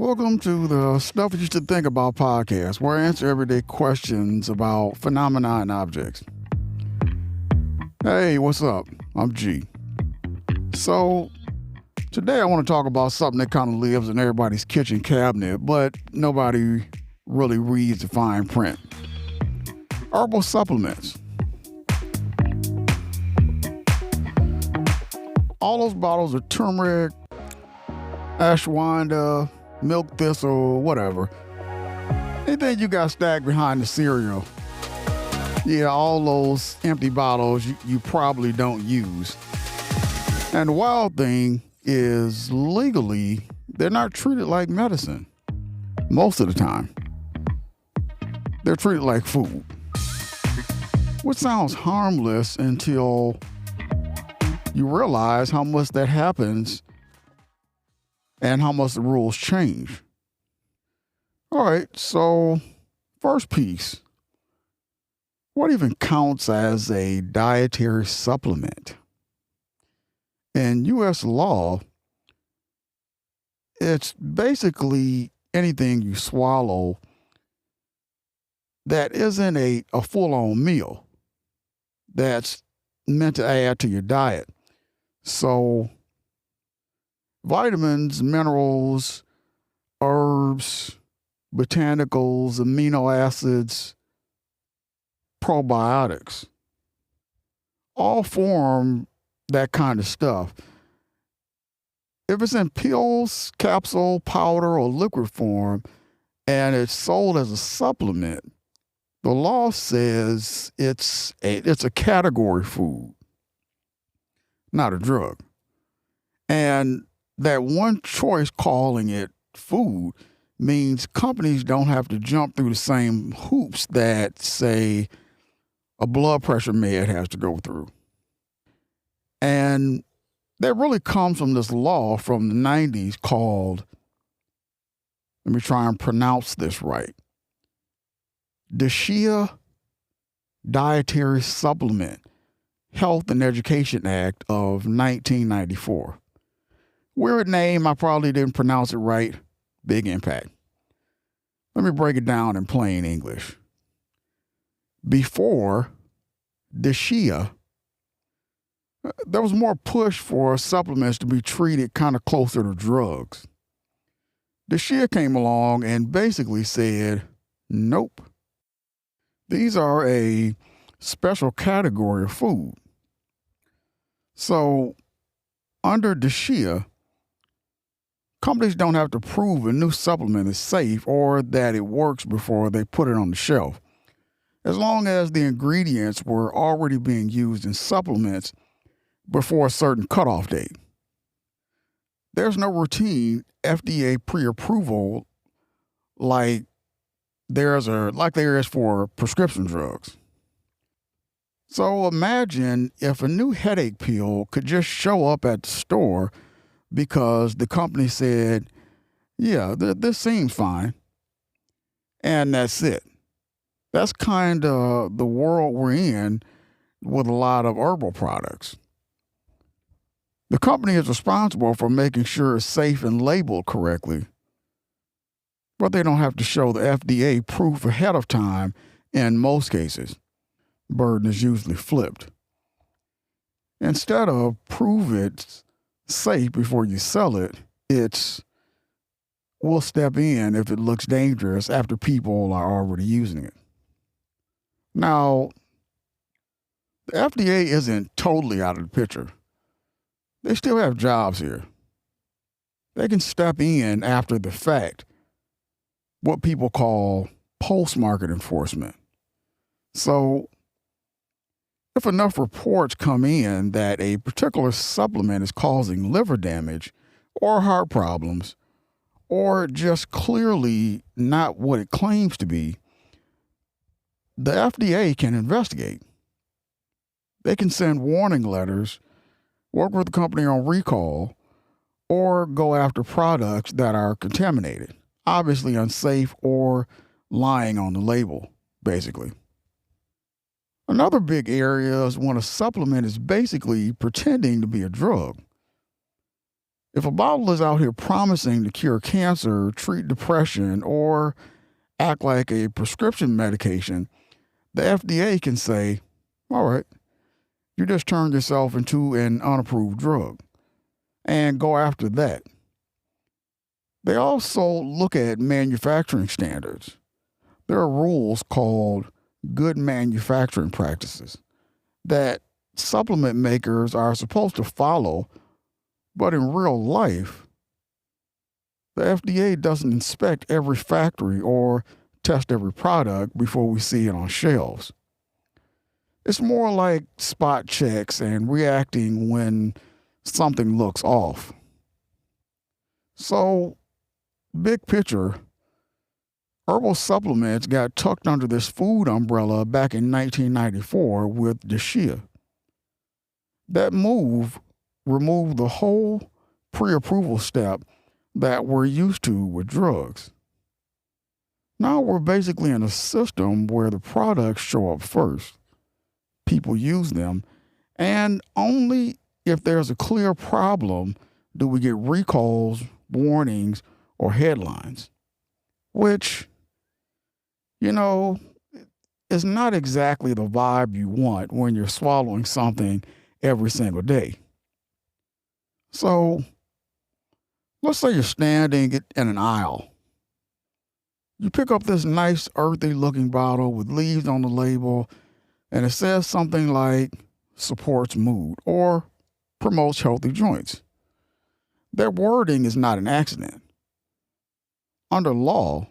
Welcome to the Stuff You Should Think About podcast, where I answer everyday questions about phenomena and objects. Hey, what's up? I'm G. So, today I want to talk about something that kind of lives in everybody's kitchen cabinet, but nobody really reads the fine print. Herbal supplements. All those bottles of turmeric, ashwagandha, milk thistle, whatever. Anything you got stacked behind the cereal. Yeah, all those empty bottles you probably don't use. And the wild thing is legally, they're not treated like medicine. Most of the time. They're treated like food. Which sounds harmless until you realize how much that happens and how much the rules change. All right, so first piece. What even counts as a dietary supplement? In U.S. law, it's basically anything you swallow that isn't a full-on meal that's meant to add to your diet. So vitamins, minerals, herbs, botanicals, amino acids, probiotics, all form that kind of stuff. If it's in pills, capsule, powder, or liquid form, and it's sold as a supplement, the law says it's a category food, not a drug. And that one choice calling it food means companies don't have to jump through the same hoops that, say, a blood pressure med has to go through. And that really comes from this law from the 90s called, let me try and pronounce this right, DSHEA Dietary Supplement Health and Education Act of 1994. Weird name, I probably didn't pronounce it right. Big impact. Let me break it down in plain English. Before DSHEA, there was more push for supplements to be treated kind of closer to drugs. DSHEA came along and basically said, nope. These are a special category of food. So, under DSHEA, companies don't have to prove a new supplement is safe or that it works before they put it on the shelf, as long as the ingredients were already being used in supplements before a certain cutoff date. There's no routine FDA pre-approval like there is for prescription drugs. So imagine if a new headache pill could just show up at the store because the company said, yeah, this seems fine. And that's it. That's kind of the world we're in with a lot of herbal products. The company is responsible for making sure it's safe and labeled correctly, but they don't have to show the FDA proof ahead of time in most cases. Burden is usually flipped. Instead of prove it's safe before you sell it, it's we'll step in if it looks dangerous after people are already using it. Now, the FDA isn't totally out of the picture. They still have jobs here. They can step in after the fact, what people call post-market enforcement. So, if enough reports come in that a particular supplement is causing liver damage or heart problems, or just clearly not what it claims to be, the FDA can investigate. They can send warning letters, work with the company on recall, or go after products that are contaminated, obviously unsafe or lying on the label, basically. Another big area is when a supplement is basically pretending to be a drug. If a bottle is out here promising to cure cancer, treat depression, or act like a prescription medication, the FDA can say, all right, you just turned yourself into an unapproved drug, and go after that. They also look at manufacturing standards. There are rules called good manufacturing practices that supplement makers are supposed to follow, but in real life, the FDA doesn't inspect every factory or test every product before we see it on shelves. It's more like spot checks and reacting when something looks off. So, big picture, herbal supplements got tucked under this food umbrella back in 1994 with DSHEA. That move removed the whole pre approval step that we're used to with drugs. Now we're basically in a system where the products show up first, people use them, and only if there's a clear problem do we get recalls, warnings, or headlines, which, is not exactly the vibe you want when you're swallowing something every single day. So, let's say you're standing in an aisle. You pick up this nice earthy looking bottle with leaves on the label, and it says something like supports mood or promotes healthy joints. That wording is not an accident. Under law,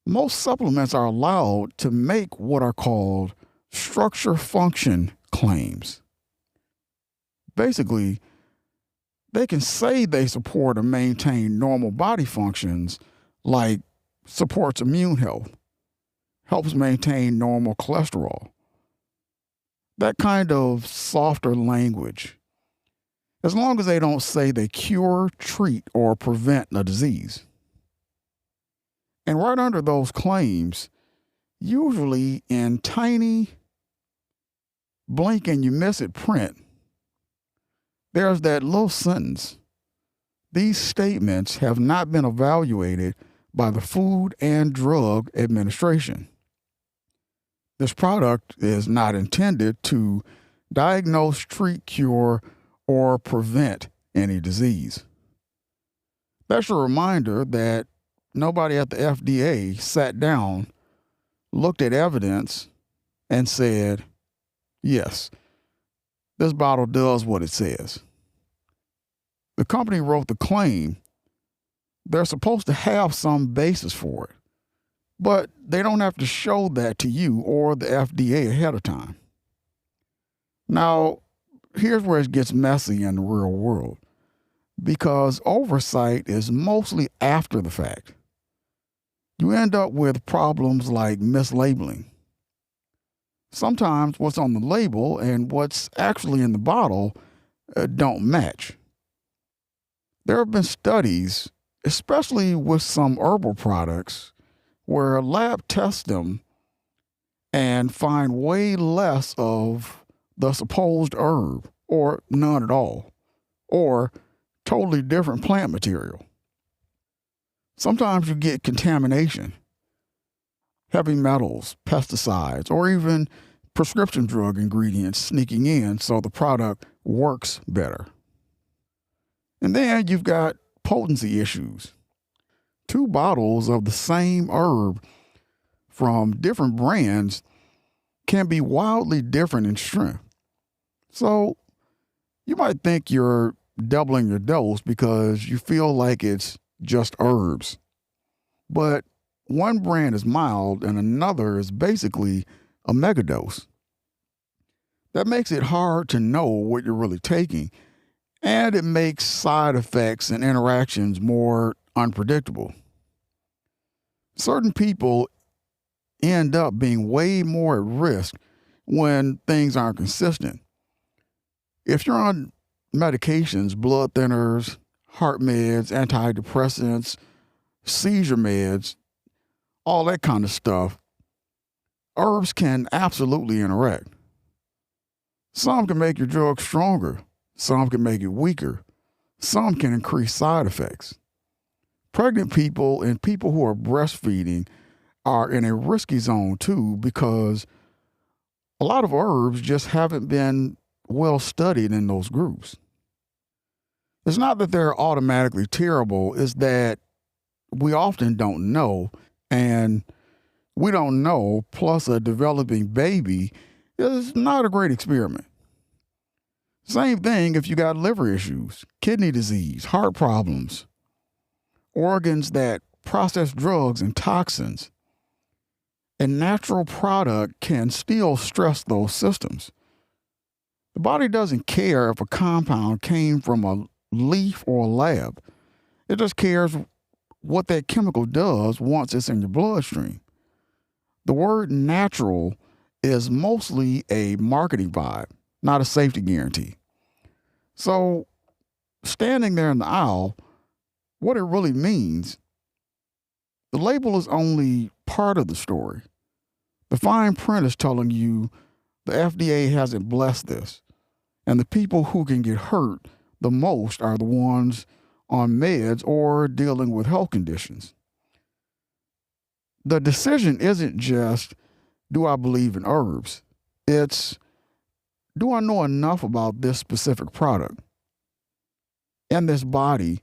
most supplements are allowed to make what are called structure function claims. Basically, they can say they support or maintain normal body functions like supports immune health, helps maintain normal cholesterol. That kind of softer language, as long as they don't say they cure, treat, or prevent a disease. And right under those claims, usually in tiny blink and you miss it print, there's that little sentence. These statements have not been evaluated by the Food and Drug Administration. This product is not intended to diagnose, treat, cure, or prevent any disease. That's a reminder that nobody at the FDA sat down, looked at evidence, and said, yes, this bottle does what it says. The company wrote the claim. They're supposed to have some basis for it, but they don't have to show that to you or the FDA ahead of time. Now, here's where it gets messy in the real world, because oversight is mostly after the fact. You end up with problems like mislabeling. Sometimes what's on the label and what's actually in the bottle don't match. There have been studies, especially with some herbal products, where a lab tests them and find way less of the supposed herb, or none at all, or totally different plant material. Sometimes you get contamination, heavy metals, pesticides, or even prescription drug ingredients sneaking in so the product works better. And then you've got potency issues. 2 bottles of the same herb from different brands can be wildly different in strength. So you might think you're doubling your dose because you feel like it's just herbs. But one brand is mild and another is basically a megadose. That makes it hard to know what you're really taking, and it makes side effects and interactions more unpredictable. Certain people end up being way more at risk when things aren't consistent. If you're on medications, blood thinners, heart meds, antidepressants, seizure meds, all that kind of stuff, herbs can absolutely interact. Some can make your drug stronger, some can make it weaker, some can increase side effects. Pregnant people and people who are breastfeeding are in a risky zone too because a lot of herbs just haven't been well studied in those groups. It's not that they're automatically terrible, it's that we often don't know. And we don't know, plus a developing baby is not a great experiment. Same thing if you got liver issues, kidney disease, heart problems, organs that process drugs and toxins. A natural product can still stress those systems. The body doesn't care if a compound came from a leaf or a lab. It just cares what that chemical does once it's in your bloodstream. The word natural is mostly a marketing vibe, not a safety guarantee. So, standing there in the aisle, what it really means, the label is only part of the story. The fine print is telling you the FDA hasn't blessed this, and the people who can get hurt the most are the ones on meds or dealing with health conditions. The decision isn't just, do I believe in herbs? It's, do I know enough about this specific product and this body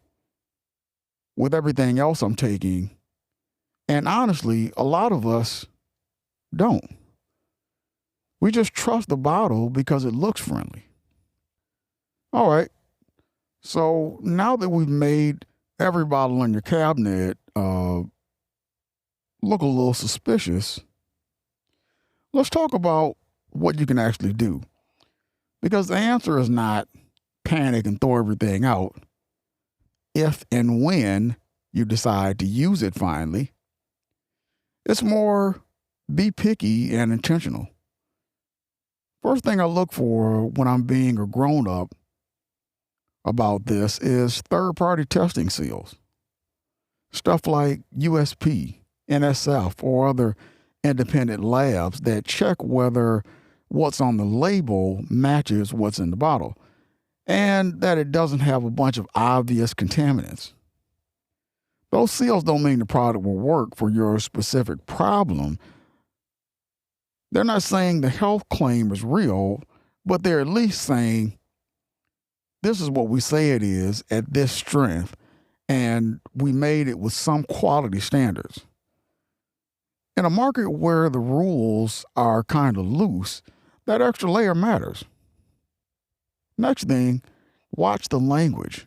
with everything else I'm taking? And honestly, a lot of us don't. We just trust the bottle because it looks friendly. All right. So now that we've made every bottle in your cabinet look a little suspicious, let's talk about what you can actually do. Because the answer is not panic and throw everything out if and when you decide to use it finally. It's more be picky and intentional. First thing I look for when I'm being a grown up about this is third-party testing seals. Stuff like USP, NSF, or other independent labs that check whether what's on the label matches what's in the bottle and that it doesn't have a bunch of obvious contaminants. Those seals don't mean the product will work for your specific problem. They're not saying the health claim is real, but they're at least saying this is what we say it is at this strength, and we made it with some quality standards. In a market where the rules are kind of loose, that extra layer matters. Next thing, watch the language.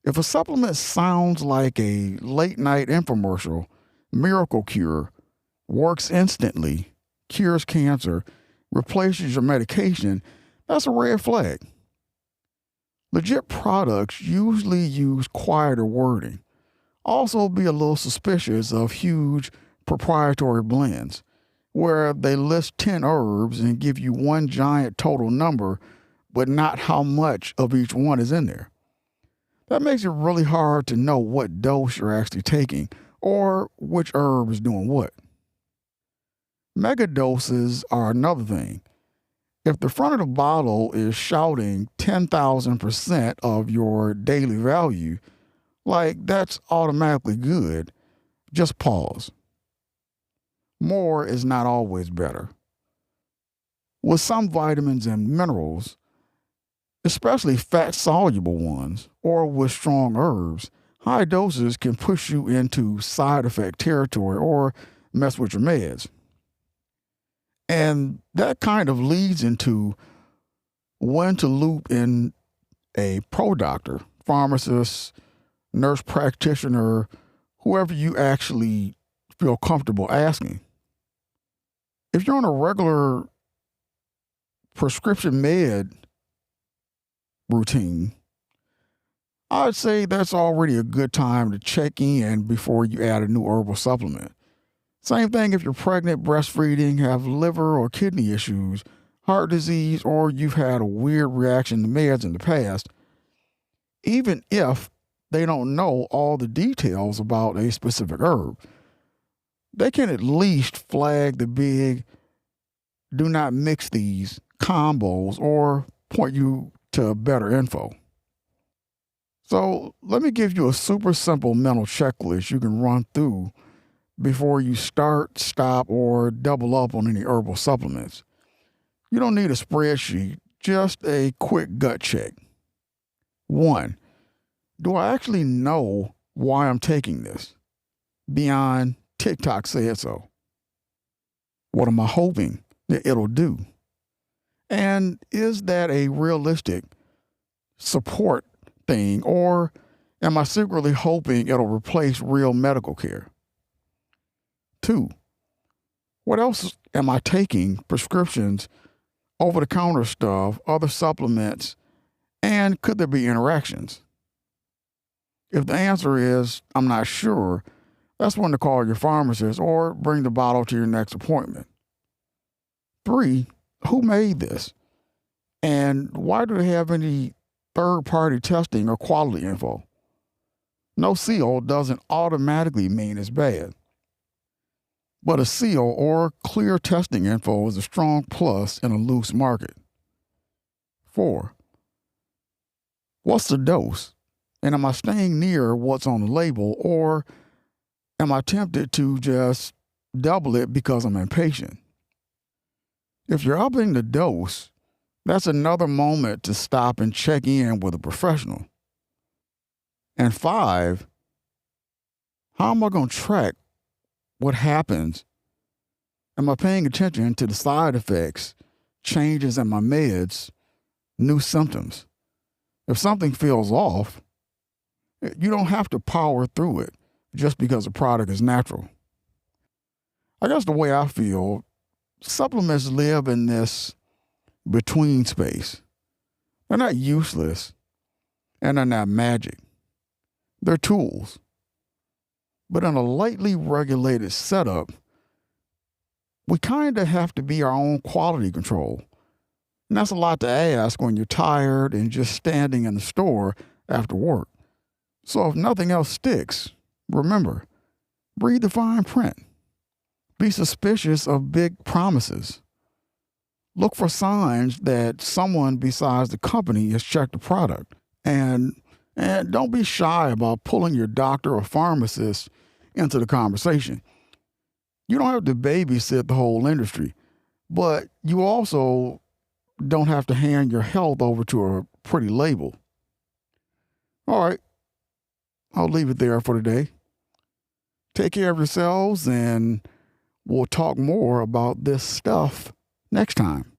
If a supplement sounds like a late night infomercial, miracle cure, works instantly, cures cancer, replaces your medication, that's a red flag. Legit products usually use quieter wording. Also, be a little suspicious of huge proprietary blends where they list 10 herbs and give you one giant total number, but not how much of each one is in there. That makes it really hard to know what dose you're actually taking or which herb is doing what. Mega doses are another thing. If the front of the bottle is shouting 10,000% of your daily value, like that's automatically good, just pause. More is not always better. With some vitamins and minerals, especially fat-soluble ones, or with strong herbs, high doses can push you into side effect territory or mess with your meds. And that kind of leads into when to loop in a pro doctor, pharmacist, nurse practitioner, whoever you actually feel comfortable asking. If you're on a regular prescription med routine, I'd say that's already a good time to check in before you add a new herbal supplement. Same thing if you're pregnant, breastfeeding, have liver or kidney issues, heart disease, or you've had a weird reaction to meds in the past. Even if they don't know all the details about a specific herb, they can at least flag the big do not mix these combos or point you to better info. So let me give you a super simple mental checklist you can run through before you start, stop, or double up on any herbal supplements. You don't need a spreadsheet, just a quick gut check. One, do I actually know why I'm taking this? Beyond TikTok said so. What am I hoping that it'll do? And is that a realistic support thing, or am I secretly hoping it'll replace real medical care? Two, what else am I taking? Prescriptions, over the counter stuff, other supplements, and could there be interactions? If the answer is, I'm not sure, that's when to call your pharmacist or bring the bottle to your next appointment. Three, who made this? And why do they have any third party testing or quality info? No seal doesn't automatically mean it's bad. But a seal or clear testing info is a strong plus in a loose market. Four, what's the dose? And am I staying near what's on the label, or am I tempted to just double it because I'm impatient? If you're upping the dose, that's another moment to stop and check in with a professional. And five, how am I going to track what happens? Am I paying attention to the side effects, changes in my meds, new symptoms? If something feels off, you don't have to power through it just because the product is natural. I guess the way I feel, supplements live in this between space. They're not useless and they're not magic. They're tools. But in a lightly regulated setup, we kind of have to be our own quality control. And that's a lot to ask when you're tired and just standing in the store after work. So if nothing else sticks, remember, read the fine print. Be suspicious of big promises. Look for signs that someone besides the company has checked the product. And don't be shy about pulling your doctor or pharmacist into the conversation. You don't have to babysit the whole industry, but you also don't have to hand your health over to a pretty label. All right, I'll leave it there for today. Take care of yourselves, and we'll talk more about this stuff next time.